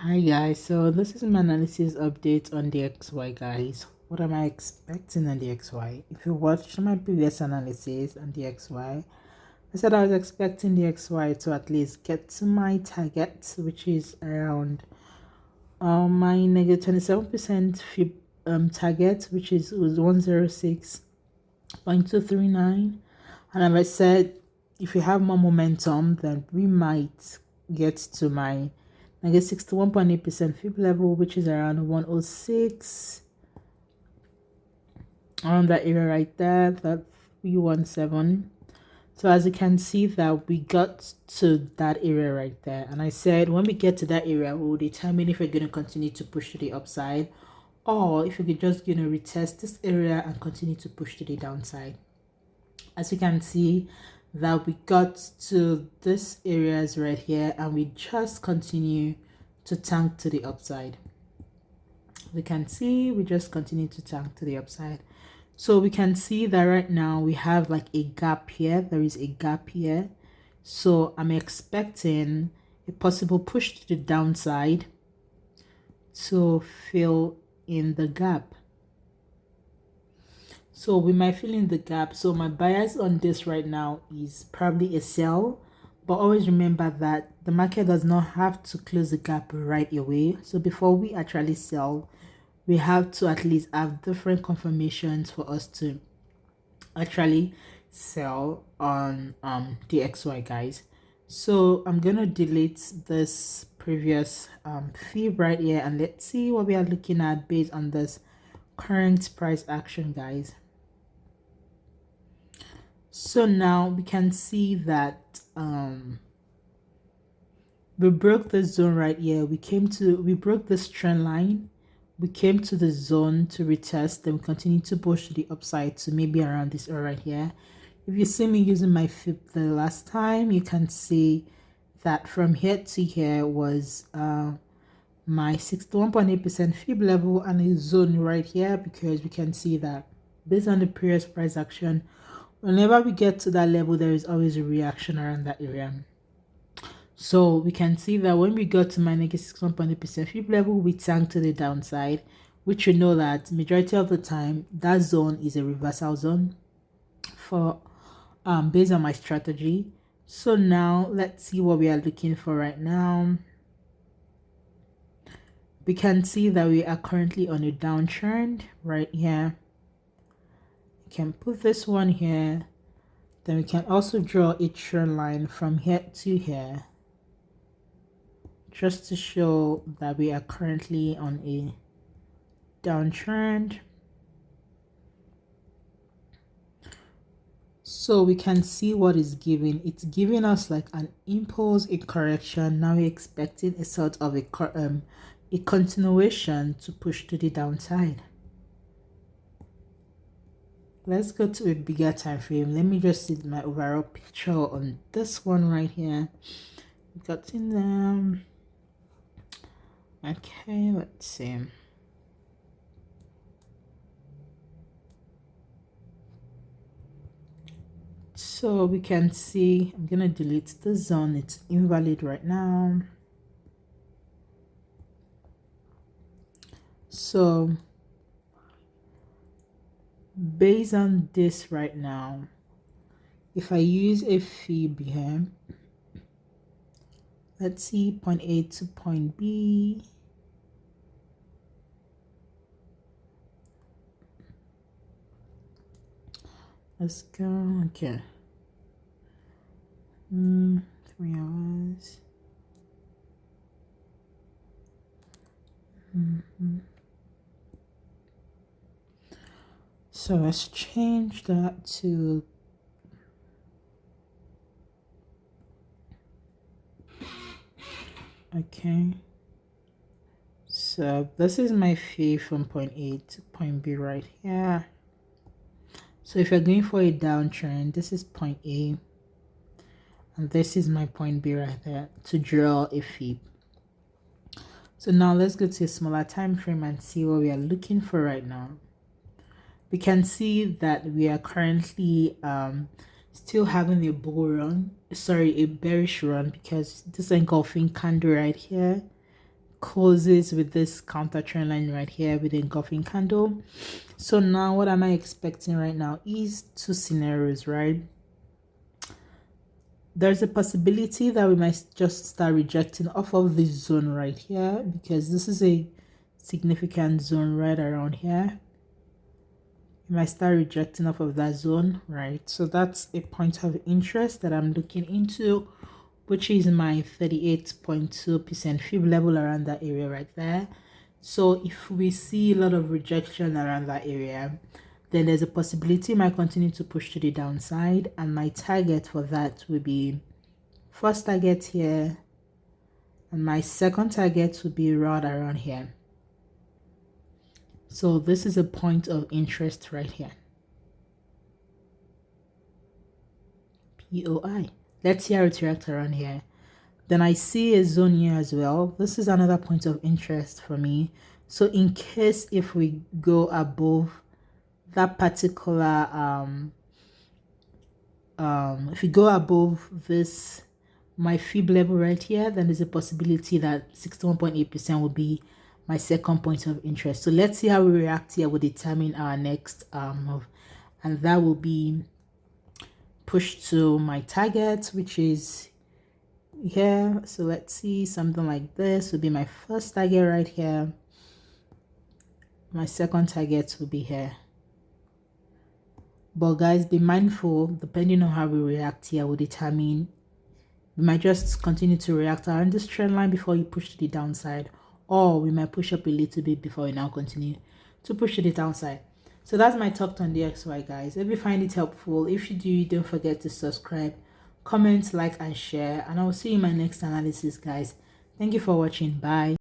Hi guys, so this is my analysis update on the XY guys. What am I expecting on the XY? If you watched my previous analysis on the XY, I said I was expecting the XY to at least get to my target, which is around my negative 27% target, which was 106.239. And as I said, if we have more momentum, then we might get to my negative 61.8% fib level, which is around 106, around that area right there, that 317. So as you can see that we got to that area right there. And I said when we get to that area, we'll determine if we're going to continue to push to the upside or if we could just, retest this area and continue to push to the downside. As you can see that we got to this areas right here and we just continue to tank to the upside. We can see we just continue to tank to the upside. So we can see that right now we have like a gap here. There is a gap here. So I'm expecting a possible push to the downside to fill in the gap. So we might fill in the gap. So my bias on this right now is probably a sell. But always remember that the market does not have to close the gap right away. So before we actually sell, we have to at least have different confirmations for us to actually sell on the XY guys. So I'm gonna delete this previous fib right here and let's see what we are looking at based on this current price action guys. So now we can see that we broke the zone right here. We broke this trend line. We came to the zone to retest, then we continue to push to the upside to maybe around this area right here. If you see me using my fib the last time, you can see that from here to here was my 61.8% fib level and a zone right here, because we can see that based on the previous price action, whenever we get to that level, there is always a reaction around that area. So we can see that when we got to my negative 61.8% fib level, we tanked to the downside, which you know that majority of the time that zone is a reversal zone for based on my strategy. So now let's see what we are looking for right now. We can see that we are currently on a downtrend right here. We can put this one here. Then we can also draw a trend line from here to here, just to show that we are currently on a downtrend. So we can see what is giving. It's giving us like an impulse, a correction. Now we're expecting a sort of a continuation to push to the downside. Let's go to a bigger time frame. Let me just see my overall picture on this one right here. Got in them. Okay, let's see. So we can see, I'm gonna delete the zone, it's invalid right now. So based on this right now, if I use a fib here, let's see, point A to point B. Let's go, okay. 3 hours. So let's change that to okay. So this is my fee from point A to point B right here. So if you're going for a downtrend, this is point A and this is my point B right there to draw a fib. So now let's go to a smaller time frame and see what we are looking for right now. We can see that we are currently still having a bull run, sorry, a bearish run, because this engulfing candle right here closes with this counter trend line right here with the engulfing candle. So now what am I expecting right now is two scenarios, right? There's a possibility that we might just start rejecting off of this zone right here, because this is a significant zone right around here. You might start rejecting off of that zone, right? So that's a point of interest that I'm looking into, which is my 38.2% fib level around that area right there. So if we see a lot of rejection around that area, then there's a possibility it might continue to push to the downside, and my target for that will be first target here, and my second target would be right around here. So this is a point of interest right here. POI. Let's see how it reacts around here. Then I see a zone here as well. This is another point of interest for me. So in case if we go above that particular if we go above this my fib level right here, then there's a possibility that 61.8% will be my second point of interest. So let's see how we react here will determine our next move, and that will be pushed to my target, which is here. So let's see, something like this will be my first target right here. My second target will be here. But guys, be mindful, depending on how we react here will determine, we might just continue to react around this trend line before you push to the downside, or we might push up a little bit before we now continue to push to the downside. So that's my talk on the XY, guys. If you find it helpful, if you do, don't forget to subscribe, comment, like, and share, and I will see you in my next analysis, guys. Thank you for watching. Bye.